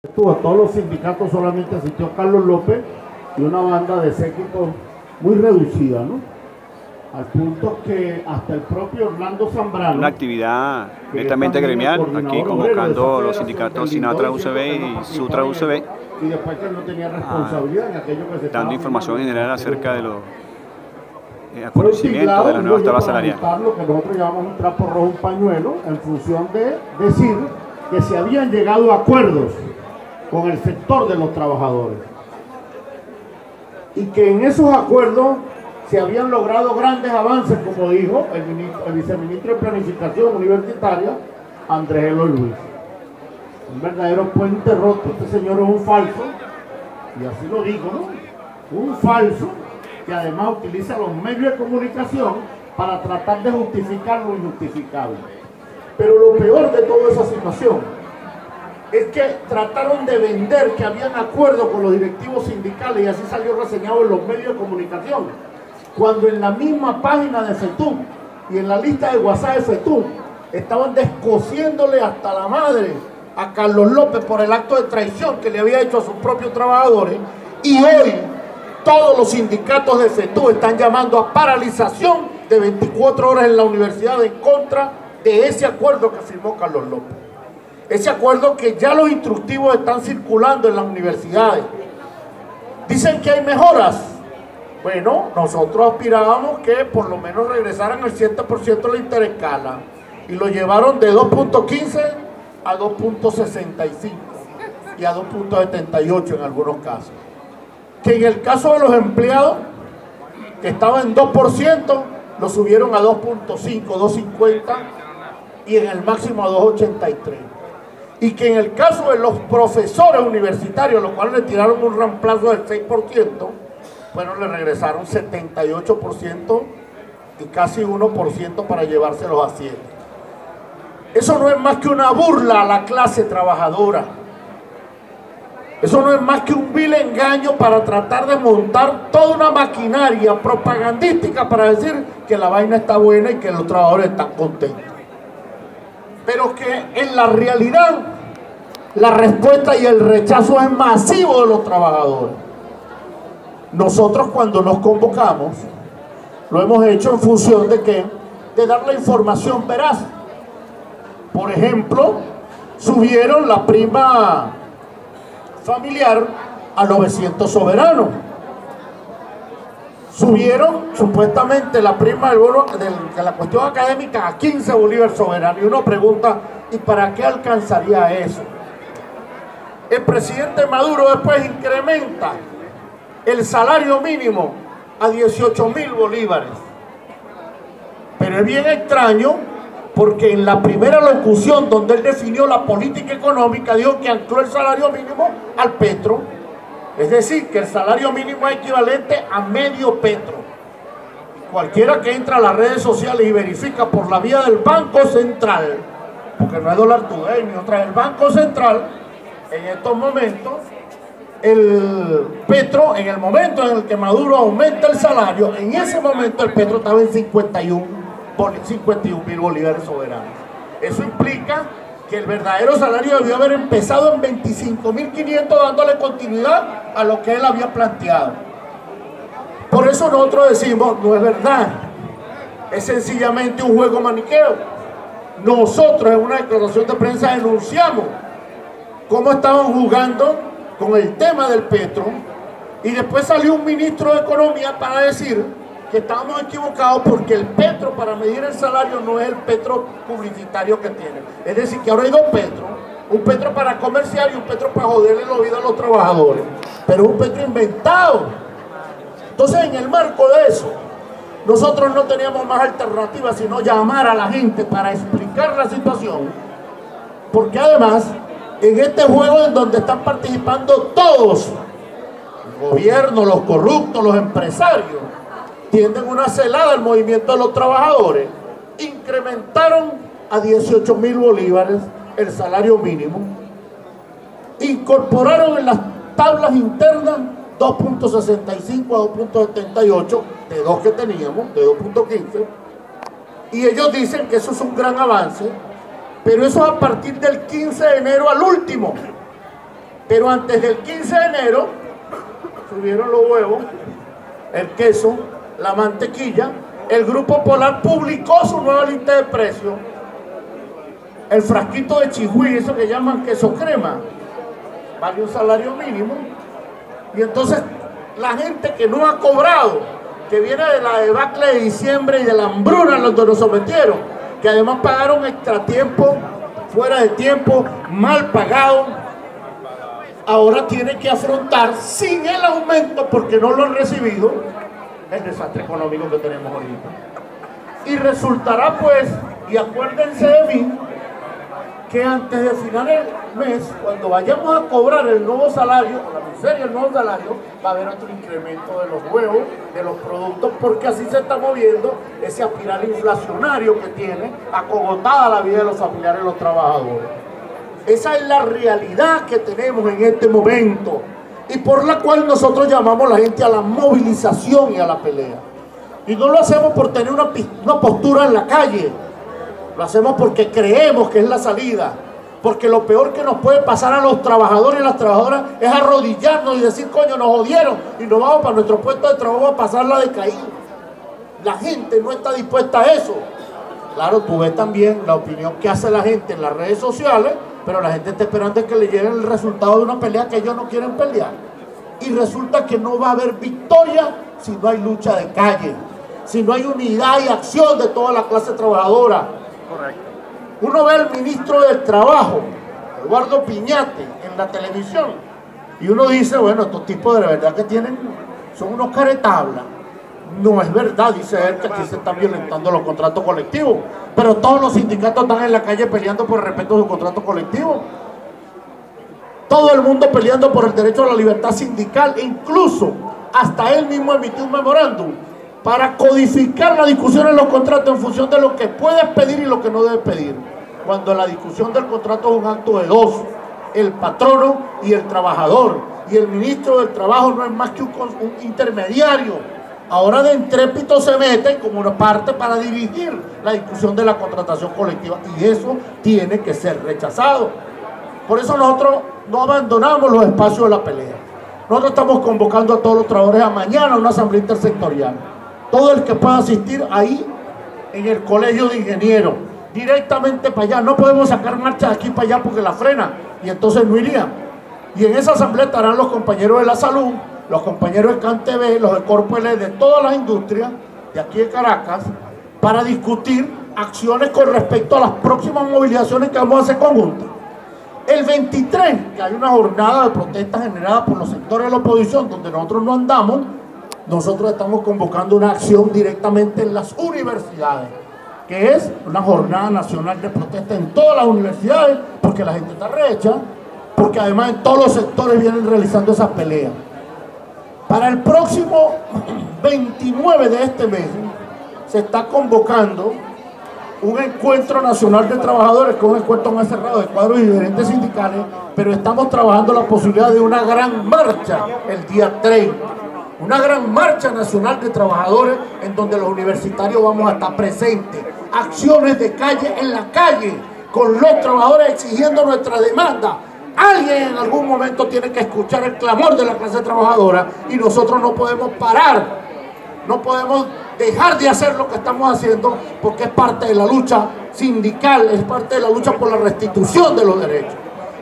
A todos los sindicatos solamente asistió Carlos López y una banda de séquito muy reducida, ¿no? Al punto que hasta el propio Orlando Zambrano, una actividad netamente gremial, aquí convocando los sindicatos Sinatra UCB y Sutra UCB, y después que él no tenía responsabilidad en aquello que se dando información general acerca de los conocimientos acontecimientos de la nueva tabla salarial. Lo que nosotros llamamos un trapo rojo, un pañuelo, en función de decir que se habían llegado a acuerdos con el sector de los trabajadores y que en esos acuerdos se habían logrado grandes avances, como dijo el viceministro de Planificación Universitaria, Andrés Eloy Luis. Un verdadero puente roto. Este señor es un falso, y así lo digo, ¿no? Un falso que además utiliza los medios de comunicación para tratar de justificar lo injustificable. Pero lo peor de toda esa situación es que trataron de vender que habían acuerdo con los directivos sindicales, y así salió reseñado en los medios de comunicación, cuando en la misma página de FETU y en la lista de WhatsApp de FETU estaban descosiéndole hasta la madre a Carlos López por el acto de traición que le había hecho a sus propios trabajadores. Y hoy todos los sindicatos de FETU están llamando a paralización de 24 horas en la universidad en contra de ese acuerdo que firmó Carlos López. Ese acuerdo que ya los instructivos están circulando en las universidades. Dicen que hay mejoras. Bueno, nosotros aspirábamos que por lo menos regresaran el 7% de la interescala, y lo llevaron de 2.15 a 2.65 y a 2.78 en algunos casos. Que en el caso de los empleados, que estaba en 2%, lo subieron a 2.5, 2.50 y en el máximo a 2.83. Y que en el caso de los profesores universitarios, los cuales le tiraron un reemplazo del 6%, bueno, le regresaron 78% y casi 1% para llevárselos a 7. Eso no es más que una burla a la clase trabajadora. Eso no es más que un vil engaño para tratar de montar toda una maquinaria propagandística para decir que la vaina está buena y que los trabajadores están contentos. Pero que en la realidad la respuesta y el rechazo es masivo de los trabajadores. Nosotros, cuando nos convocamos, lo hemos hecho en función de ¿qué? De dar la información veraz. Por ejemplo, subieron la prima familiar a 900 soberanos. Subieron supuestamente la prima del bono de la cuestión académica a 15 bolívares soberanos. Y uno pregunta, ¿y para qué alcanzaría eso? El presidente Maduro después incrementa el salario mínimo a 18.000 bolívares. Pero es bien extraño, porque en la primera locución donde él definió la política económica, dijo que ancló el salario mínimo al petro. Es decir, que el salario mínimo es equivalente a medio petro. Cualquiera que entra a las redes sociales y verifica por la vía del Banco Central, porque no es dólar tudeño, ni otra, el Banco Central, en estos momentos, el petro, en el momento en el que Maduro aumenta el salario, en ese momento el petro estaba en 51.000 bolívares soberanos. Eso implica que el verdadero salario debió haber empezado en 25.500, dándole continuidad a lo que él había planteado. Por eso nosotros decimos, no es verdad, es sencillamente un juego maniqueo. Nosotros en una declaración de prensa denunciamos cómo estaban jugando con el tema del petro, y después salió un ministro de Economía para decir que estábamos equivocados porque el petro para medir el salario no es el petro publicitario que tiene. Es decir, que ahora hay dos petros, un petro para comerciar y un petro para joderle la vida a los trabajadores, pero es un petro inventado. Entonces, en el marco de eso, nosotros no teníamos más alternativa sino llamar a la gente para explicar la situación, porque además en este juego en donde están participando todos, el gobierno, los corruptos, los empresarios, tienden una celada al movimiento de los trabajadores, incrementaron a 18.000 bolívares el salario mínimo, incorporaron en las tablas internas 2.65 a 2.78 de 2 que teníamos, de 2.15, y ellos dicen que eso es un gran avance, pero eso es a partir del 15 de enero al último. Pero antes del 15 de enero subieron los huevos, el queso, la mantequilla. El Grupo Polar publicó su nueva lista de precios. El frasquito de chihui, eso que llaman queso crema, vale un salario mínimo. Y entonces la gente que no ha cobrado, que viene de la debacle de diciembre y de la hambruna en donde nos sometieron, que además pagaron extratiempo, fuera de tiempo, mal pagado, ahora tiene que afrontar sin el aumento, porque no lo han recibido, el desastre económico que tenemos ahorita. Y resultará pues, y acuérdense de mí, que antes de final del mes, cuando vayamos a cobrar el nuevo salario, o la miseria del nuevo salario, va a haber otro incremento de los huevos, de los productos, porque así se está moviendo ese aspiral inflacionario que tiene acogotada la vida de los familiares de los trabajadores. Esa es la realidad que tenemos en este momento y por la cual nosotros llamamos a la gente a la movilización y a la pelea. Y no lo hacemos por tener una postura en la calle, lo hacemos porque creemos que es la salida, porque lo peor que nos puede pasar a los trabajadores y las trabajadoras es arrodillarnos y decir, coño, nos jodieron y nos vamos para nuestro puesto de trabajo a pasarla de caído. La gente no está dispuesta a eso. Claro, tú ves también la opinión que hace la gente en las redes sociales, pero la gente está esperando que le llegue el resultado de una pelea que ellos no quieren pelear. Y resulta que no va a haber victoria si no hay lucha de calle, si no hay unidad y acción de toda la clase trabajadora. Correcto. Uno ve al ministro del Trabajo, Eduardo Piñate, en la televisión, y uno dice, bueno, estos tipos de verdad que tienen, son unos caretablas. No es verdad, dice él, que aquí se están violentando los contratos colectivos, pero todos los sindicatos están en la calle peleando por el respeto de sus contratos colectivos. Todo el mundo peleando por el derecho a la libertad sindical, e incluso hasta él mismo emitió un memorándum para codificar la discusión en los contratos en función de lo que puedes pedir y lo que no debes pedir. Cuando la discusión del contrato es un acto de dos, el patrono y el trabajador, y el ministro del Trabajo no es más que un intermediario. Ahora de entrépito se mete como una parte para dirigir la discusión de la contratación colectiva, y eso tiene que ser rechazado. Por eso nosotros no abandonamos los espacios de la pelea. Nosotros estamos convocando a todos los trabajadores a mañana a una asamblea intersectorial. Todo el que pueda asistir ahí en el Colegio de Ingenieros, directamente para allá. No podemos sacar marcha de aquí para allá porque la frena y entonces no iría. Y en esa asamblea estarán los compañeros de la salud, los compañeros de CanTV, los de Corpoelec, de todas las industrias de aquí de Caracas, para discutir acciones con respecto a las próximas movilizaciones que vamos a hacer conjuntas. El 23, que hay una jornada de protesta generada por los sectores de la oposición, donde nosotros no andamos, nosotros estamos convocando una acción directamente en las universidades, que es una jornada nacional de protesta en todas las universidades, porque la gente está rehecha, porque además en todos los sectores vienen realizando esas peleas. Para el próximo 29 de este mes se está convocando un encuentro nacional de trabajadores, que es un encuentro más cerrado de cuadros y gerentes sindicales, pero estamos trabajando la posibilidad de una gran marcha el día 30, una gran marcha nacional de trabajadores en donde los universitarios vamos a estar presentes, acciones de calle en la calle, con los trabajadores exigiendo nuestra demanda. Alguien en algún momento tiene que escuchar el clamor de la clase trabajadora y nosotros no podemos parar, no podemos dejar de hacer lo que estamos haciendo, porque es parte de la lucha sindical, es parte de la lucha por la restitución de los derechos.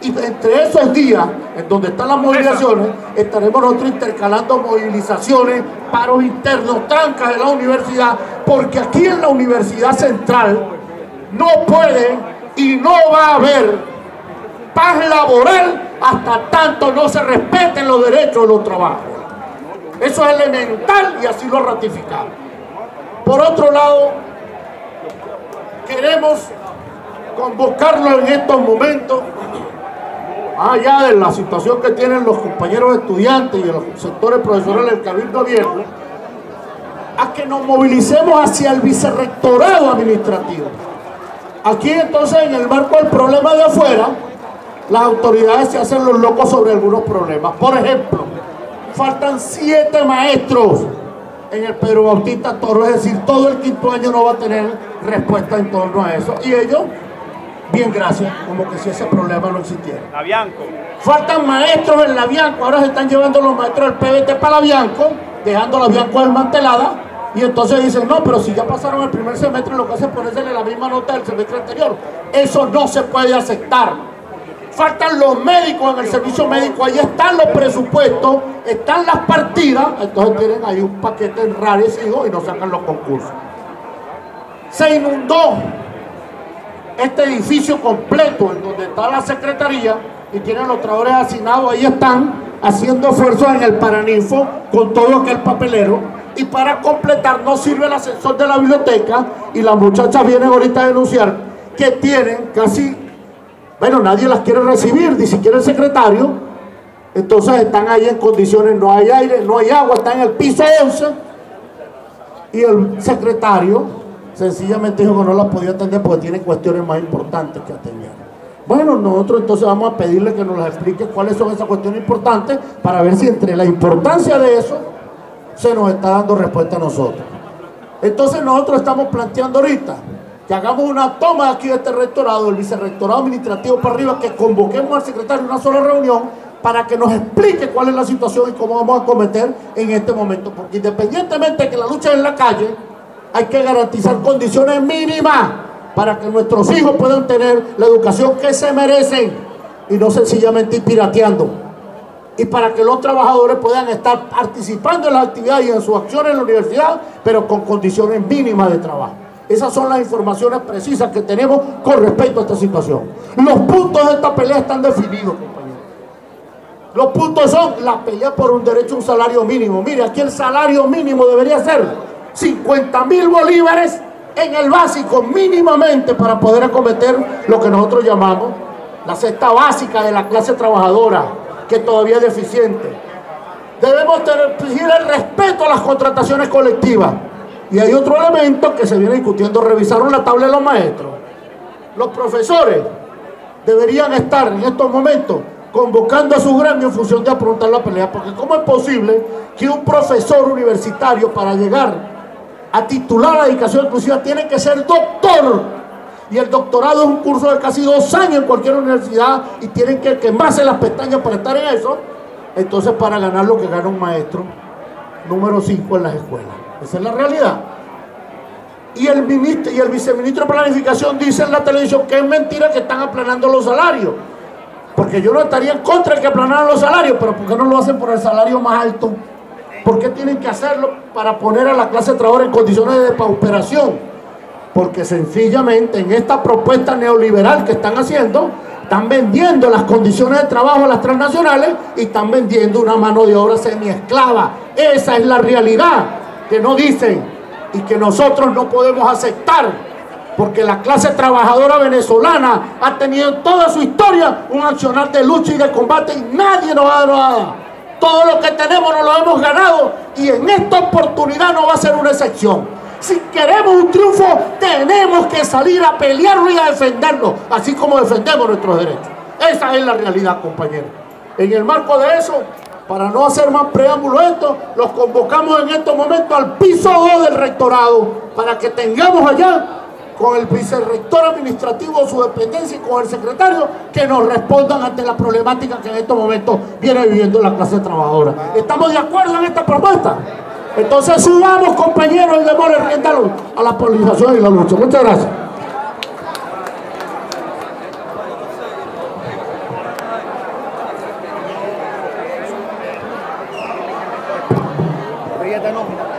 Y entre esos días, en donde están las movilizaciones, estaremos nosotros intercalando movilizaciones, paros internos, trancas de la universidad, porque aquí en la Universidad Central no puede y no va a haber paz laboral hasta tanto no se respeten los derechos de los trabajadores. Eso es elemental y así lo ha ratificado. Por otro lado, queremos convocarlo en estos momentos, allá de la situación que tienen los compañeros estudiantes y los sectores profesionales del Cabildo Abierto, a que nos movilicemos hacia el vicerrectorado administrativo. Aquí entonces, en el marco del problema de afuera, las autoridades se hacen los locos sobre algunos problemas. Por ejemplo, faltan 7 maestros en el Pedro Bautista Toro, es decir, todo el quinto año no va a tener respuesta en torno a eso. Y ellos Bien, gracias, como que si ese problema no existiera. La Bianco. Faltan maestros en la Bianco, ahora se están llevando los maestros del PBT para la Bianco, dejando la Bianco desmantelada, y entonces dicen, no, pero si ya pasaron el primer semestre, lo que hace es ponérsele la misma nota del semestre anterior. Eso no se puede aceptar. Faltan los médicos en el servicio médico, ahí están los presupuestos, están las partidas, entonces tienen ahí un paquete enrarecido y no sacan los concursos. Se inundó este edificio completo en donde está la secretaría y tienen los trabajadores asignados, ahí están haciendo esfuerzos en el Paraninfo con todo aquel papelero, y para completar no sirve el ascensor de la biblioteca, y las muchachas vienen ahorita a denunciar que tienen casi, bueno, nadie las quiere recibir, ni siquiera el secretario, entonces están ahí en condiciones, no hay aire, no hay agua, están en el piso 11, y el secretario sencillamente dijo que no las podía atender porque tiene cuestiones más importantes que atender. Bueno, nosotros entonces vamos a pedirle que nos las explique cuáles son esas cuestiones importantes para ver si entre la importancia de eso se nos está dando respuesta a nosotros. Entonces nosotros estamos planteando ahorita que hagamos una toma aquí de este rectorado, el vicerrectorado administrativo para arriba, que convoquemos al secretario en una sola reunión para que nos explique cuál es la situación y cómo vamos a acometer en este momento, porque independientemente de que la lucha es en la calle, hay que garantizar condiciones mínimas para que nuestros hijos puedan tener la educación que se merecen y no sencillamente ir pirateando. Y para que los trabajadores puedan estar participando en las actividades y en sus acciones en la universidad, pero con condiciones mínimas de trabajo. Esas son las informaciones precisas que tenemos con respecto a esta situación. Los puntos de esta pelea están definidos, compañeros. Los puntos son la pelea por un derecho a un salario mínimo. Mire, aquí el salario mínimo debería ser 50.000 bolívares en el básico mínimamente para poder acometer lo que nosotros llamamos la cesta básica de la clase trabajadora, que todavía es deficiente. Debemos exigir el respeto a las contrataciones colectivas. Y hay otro elemento que se viene discutiendo: revisaron la tabla de los maestros. Los profesores deberían estar en estos momentos convocando a su gremio en función de afrontar la pelea, porque ¿cómo es posible que un profesor universitario, para llegar a titular la educación inclusiva, tiene que ser doctor? Y el doctorado es un curso de casi 2 años en cualquier universidad y tienen que quemarse las pestañas para estar en eso. Entonces, para ganar lo que gana un maestro número 5 en las escuelas. Esa es la realidad. Y el viceministro de Planificación dice en la televisión que es mentira que están aplanando los salarios. Porque yo no estaría en contra de que aplanaran los salarios, pero ¿por qué no lo hacen por el salario más alto? ¿Por qué tienen que hacerlo para poner a la clase trabajadora en condiciones de depauperación? Porque sencillamente en esta propuesta neoliberal que están haciendo, están vendiendo las condiciones de trabajo a las transnacionales y están vendiendo una mano de obra semiesclava. Esa es la realidad que no dicen y que nosotros no podemos aceptar, porque la clase trabajadora venezolana ha tenido en toda su historia un accionar de lucha y de combate y nadie nos ha dado nada. Todo lo que tenemos nos lo hemos ganado y en esta oportunidad no va a ser una excepción. Si queremos un triunfo, tenemos que salir a pelearlo y a defenderlo, así como defendemos nuestros derechos. Esa es la realidad, compañeros. En el marco de eso, para no hacer más preámbulo a esto, los convocamos en estos momentos al piso 2 del rectorado para que tengamos allá con el vicerrector administrativo, su dependencia, y con el secretario, que nos respondan ante la problemática que en estos momentos viene viviendo la clase trabajadora. ¿Estamos de acuerdo en esta propuesta? Entonces subamos, compañeros, y démosle rienda a la politización y la lucha. Muchas gracias.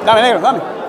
Dame, negro, dame.